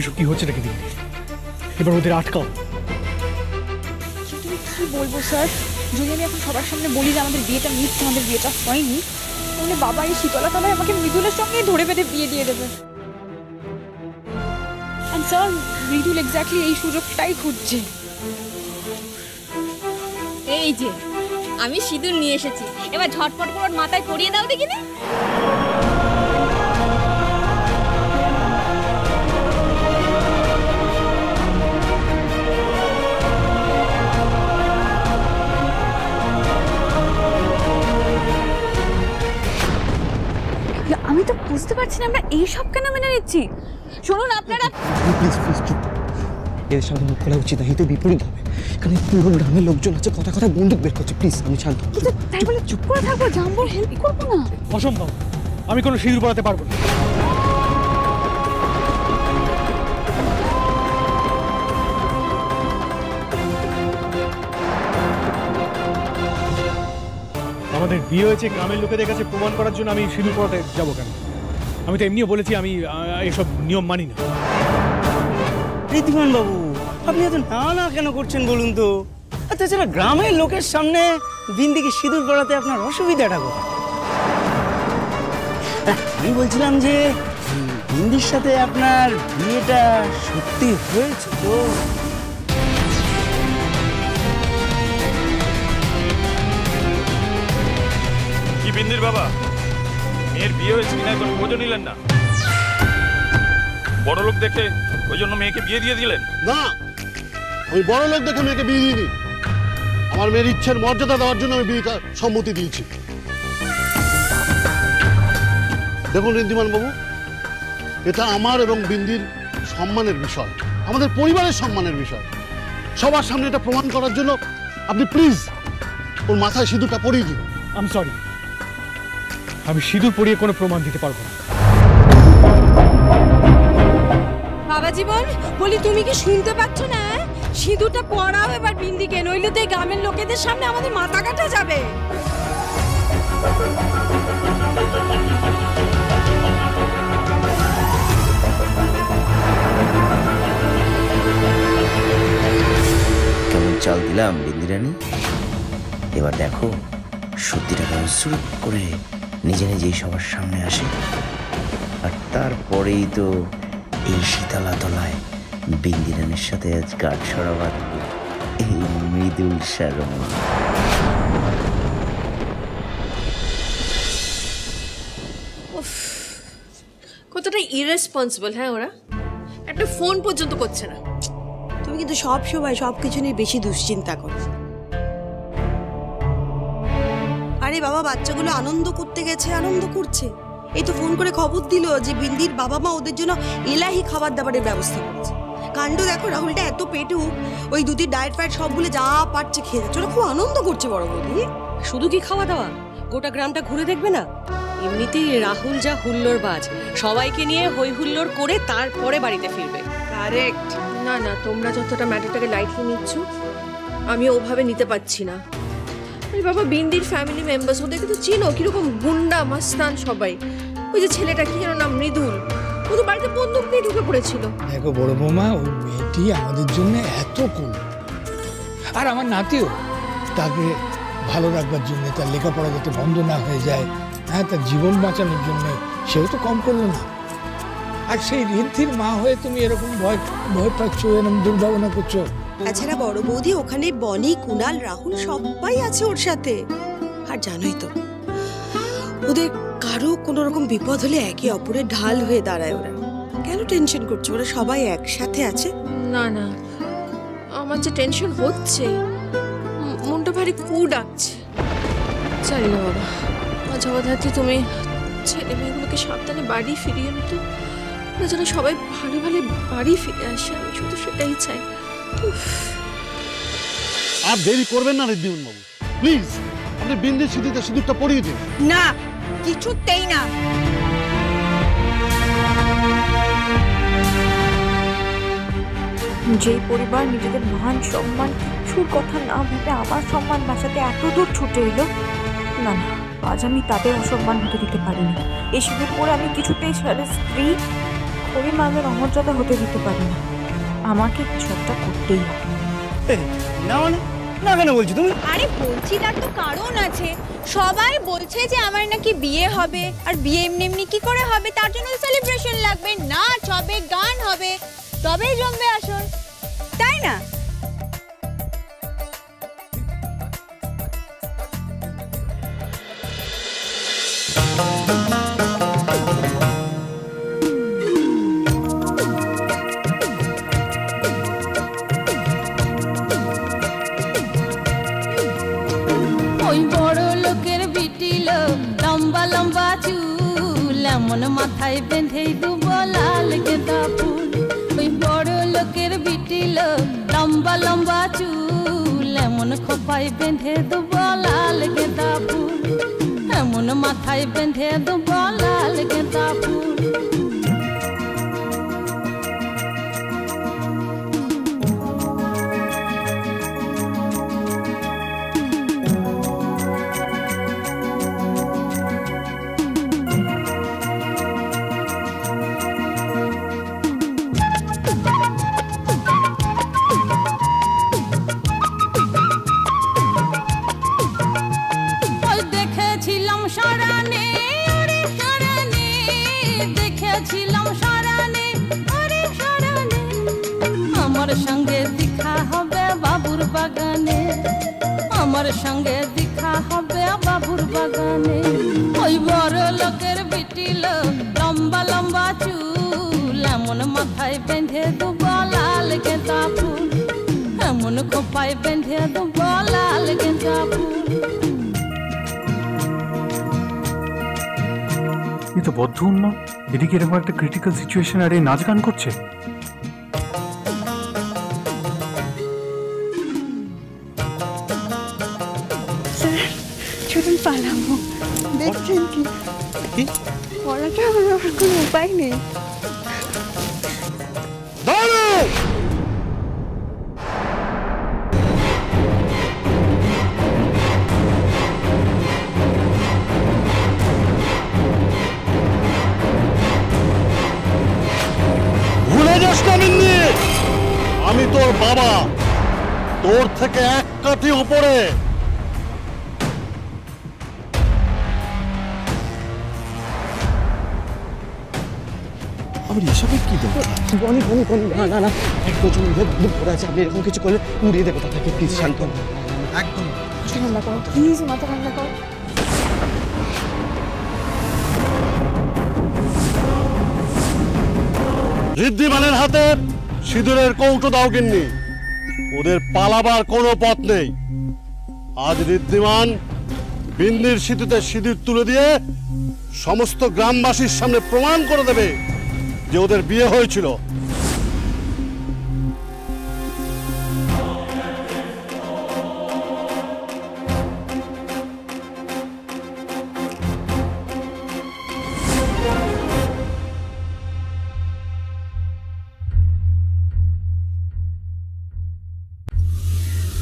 এসব কি হচ্ছে নাকি দিদি? এবার ওদের আটকাও। কি বলবো স্যার, যদি আমি এখন সবার সামনে বলি যে আমাদের বিয়েটা মিথ্যা, আমাদের বিয়েটা হয়নি, তাহলে বাবা এই শীতলা তলায় আমাকে মৃদুলের সঙ্গে ধরে বেঁধে বিয়ে দিয়ে দেবে। আর স্যার, মৃদুল এক্স্যাক্টলি এই সুযোগটাই খুঁজছে। এই যে আমি সিঁদুর নিয়ে এসেছি, এবার ঝটপট করে মাথায় পরিয়ে দাও দেখিনি। আমি তো বুঝতে পারছি না আমরা এই সব কেন মেনে নিচ্ছি। শুনুন আপনারা, প্লিজ প্লিজ চুপ। এর সামনে মুখ খোলা উচিত না, এতে বিপরীত হবে। এখানে পুরো গ্রামের লোকজন আছে, কথা কথা বন্দুক বের করছে। প্লিজ আমি শান্ত। কিন্তু তাই বলে চুপ করে থাকবো? জাম্বো হেল্প করবো না? অসম্ভব, আমি কোনো সিঁদুর পরাতে পারবো না। আমাদের বিয়ে হয়েছে গ্রামের লোকেদের কাছে প্রমাণ করার জন্য আমি সিঁদুর পরাতে যাবো কেন? আমি তো এমনিও বলেছি আমি এসব নিয়ম মানি না। ঋদ্ধিমান বাবু, আপনি এত না কেন করছেন বলুন তো? তাছাড়া গ্রামের লোকের সামনে বিন্দিকে সিঁদুর পরাতে আপনার অসুবিধাটা কোথায়? আমি বলছিলাম যে বিন্দির সাথে আপনার বিয়েটা সত্যি হয়েছে তো? কি বিন্দির বাবা, মেয়ের বিয়ে হয়েছে কিনা এখন খোঁজও নিলেন না? বড় লোক দেখে ওই জন্য মেয়েকে বিয়ে দিয়ে দিলেন? না, আমি বড় লোক দেখে মেয়েকে বিয়ে দিইনি। আমার মেয়ের ইচ্ছের মর্যাদা দেওয়ার জন্য আমি বিয়েটা সম্মতি দিয়েছি। দেখুন ঋদ্ধিমান বাবু, এটা আমার এবং বিন্দির সম্মানের বিষয়, আমাদের পরিবারের সম্মানের বিষয়। সবার সামনে এটা প্রমাণ করার জন্য আপনি প্লিজ ওর মাথায় সিঁদুরটা পরিয়ে দিন। আমি সরি, আমি সিঁদুর পরিয়ে কোনো প্রমাণ দিতে পারবো না। বাবা জীবন বলি, তুমি কি শুনতে পাচ্ছ না? সিঁদুরটা পরাও এবার বিন্দিকে, নইলে তো এই গ্রামের লোকেদের সামনে আমাদের মাথা কাটা যাবে। কেমন চাল দিলাম বিন্দিরানি? এবার দেখো সত্যিটা কেমন সুর করে নিজে নিজেই সবার সামনে আসে। আর তারপরেই তো এই শীতলা তলায় বিন্দিরানির সাথে আজ গাঢ় সরাবার এই মৃদুল সারমা। কতটা ইরেসপন্সিবল! হ্যাঁ, ওরা একটা ফোন পর্যন্ত করছে না। তুমি কিন্তু সব সময় সবকিছু নিয়ে বেশি দুশ্চিন্তা করো। আরে বাবা, বাচ্চাগুলো আনন্দ করতে গেছে, আনন্দ করছে। এই তো ফোন করে খবর দিল যে বিন্দির বাবা মা ওদের জন্য এলাহি খাবার দাবারের ব্যবস্থা করেছে। কাণ্ড দেখো, রাহুলটা এত পেটুক, ওই দুটি ডায়েট ফায়েট সবগুলো যা পারছে খেয়ে যাচ্ছে। ওরা খুব আনন্দ করছে বড় বৌদি। শুধু কি খাওয়া দাওয়া, গোটা গ্রামটা ঘুরে দেখবে না? এমনিতেই রাহুল যা হুল্লোড় বাজ, সবাইকে নিয়ে হই হুল্লোড় করে তারপরে বাড়িতে ফিরবে। কারেক্ট। না না, তোমরা যতটা ম্যাটারটাকে লাইটলি নিচ্ছ আমি ওভাবে নিতে পারছি না। আরে বাবা, বিন্দির ফ্যামিলি মেম্বার্স, ওদেরকে তো চিনো, কিরকম গুন্ডা মাস্তান সবাই। ওই যে ছেলেটা, কি যেন নাম, মৃদুল, ও তো বাড়িতে বন্দুক নিয়ে ঢুকে পড়েছিল। দেখো বড় বৌমা, ওই মেয়েটি আমাদের জন্য এত করল, আর আমার নাতিও তাকে ভালো রাখবার জন্য, তার লেখাপড়া যাতে বন্ধ না হয়ে যায়, হ্যাঁ, তার জীবন বাঁচানোর জন্য সেও তো কম করলো না। আর সেই ঋদ্ধির মা হয়ে তুমি এরকম ভয় পাচ্ছ, এরকম দুর্ভাবনা করছো। তাছাড়া বড় বৌদি ওখানে বনি, কুনাল, রাহুল সবাই আছে ওর সাথে। আর জানোই তো, ওদের কারো কোনো রকম বিপদ হলে একে অপরের ঢাল হয়ে দাঁড়ায় ওরা। কেন টেনশন করছো? ওরা সবাই একসাথে আছে। না না, আমার যে টেনশন হচ্ছে, মনটা ভারী কু ডাকছে। জানি না বাবা, মাঝে মাঝে তুমি ছেলে মেয়েগুলোকে সাবধানে বাড়ি ফিরিয়ে নিত, যেন সবাই ভালো ভালো বাড়ি ফিরে আসে। আমি শুধু সেটাই চাই। আর দেরি করবেন না ঋদ্ধিমান বাবু, প্লিজ আপনি বিন্দির সিঁদুরটা সিঁদুরটা পরিয়ে দিন। না, কিছুতেই না। যে পরিবার নিজেদের মান সম্মান কিছুর কথা না ভেবে আমার সম্মান বাঁচাতে এত দূর ছুটে এলো, না না, আজ আমি তাদের অসম্মান হতে দিতে পারিনি। এই সিঁদুর পরে আমি কিছুতেই ছেলের স্ত্রী করেই মা আমার অমর্যাদা হতে দিতে পারি না, আমাকে কিছু একটা করতেই হবে। না মানে না কেন বলছি তুমি? আরে বলছি তার তো কারণ আছে, সবাই বলছে যে আমার নাকি বিয়ে হবে, আর বিয়ে এমনি এমনি কি করে হবে, তার জন্য সেলিব্রেশন লাগবে, নাচ হবে, গান হবে, তবেই জমবে আসল, তাই না? ওই বড় লোকের বিটিল লম্বা লম্বা চুল, এমন মাথায় বেঁধে দুব লাল গেঁদা ফুল। ওই বড় লোকের বিটিল লম্বা লম্বা চুল, এমন খোপায় বেঁধে দুব লাল গেঁদা ফুল, এমন মাথায় বেঁধে দুব লাল গেঁদা ফুল। দেখেছিলাম সারানে ওরে সারানে, দেখেছিলাম সারানে ওরে সারানে, আমার সঙ্গে দেখা হবে বাবুর বাগানে, আমার সঙ্গে দেখা হবে বাবুর বাগানে। ওই বড় লোকের বিটিল লম্বা লম্বা চুল, এমন মাথায় বেঁধে দুব লাল গেঁদা ফুল, এমন খোপায় বেঁধে দুব লাল গেঁদা ফুল। এ তো বদ্ধ উন্নয়ন, এদিকে এরকম একটা ক্রিটিক্যাল সিচুয়েশন আর এই নাচ গান করছে। স্যার চলুন পালাবো, দেখছেন কি পড়াটা আমার কোনো উপায় নেই। আমি তোর বাবা, তোর থেকে এক কাঠি উপরে। আবার এসবের কি দরকার? না না একদম পড়ে আছে, আপনি এরকম কিছু করলে উড়িয়ে দেবো তাকে। প্লিজ শান্ত হন, একদম ঠান্ডা করো প্লিজ, মাথা ঠান্ডা করো। ঋদ্ধিমানের হাতে সিঁদুরের কৌটো দাও গিন্নি, ওদের পালাবার কোনো পথ নেই। আজ ঋদ্ধিমান বিন্দির সিঁদুতে সিঁদুর তুলে দিয়ে সমস্ত গ্রামবাসীর সামনে প্রমাণ করে দেবে যে ওদের বিয়ে হয়েছিল।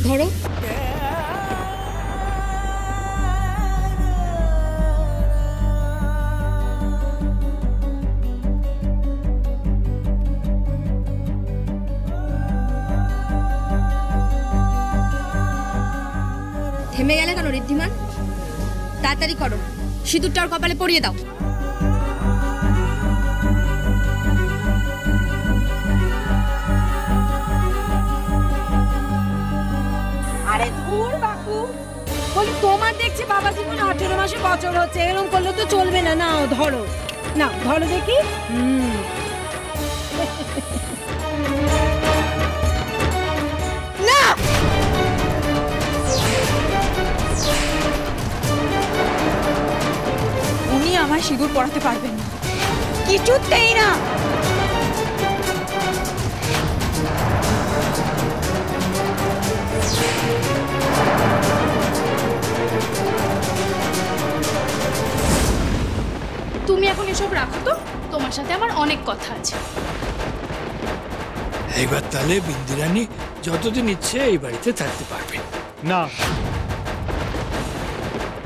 ধরো থেমে গেলে কেন ঋদ্ধিমান? তাড়াতাড়ি করো, সিঁদুরটা ওর কপালে পরিয়ে দাও। আরে ধুর বাপু, বলি তোমার দেখছি বাবা জীবন 18 মাসে বছর হচ্ছে, এরকম করলে তো চলবে না। নাও ধরো, না ধরো দেখি। না উনি আমার সিঁদুর পরাতে পারবেন না, কিছুতেই না। তুমি এখন এসব রাখো তো, তোমার সাথে আমার অনেক কথা আছে। এইবার তাহলে বিন্দিরানি যতদিন ইচ্ছে এই বাড়িতে থাকতে পারবে না,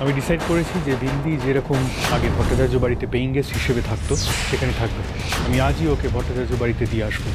আমি ডিসাইড করেছি যে বিন্দি যেরকম আগে ভট্টাচার্য বাড়িতে পেইং গেস্ট হিসেবে থাকতো সেখানে থাকবে। আমি আজই ওকে ভট্টাচার্য বাড়িতে দিয়ে আসবো।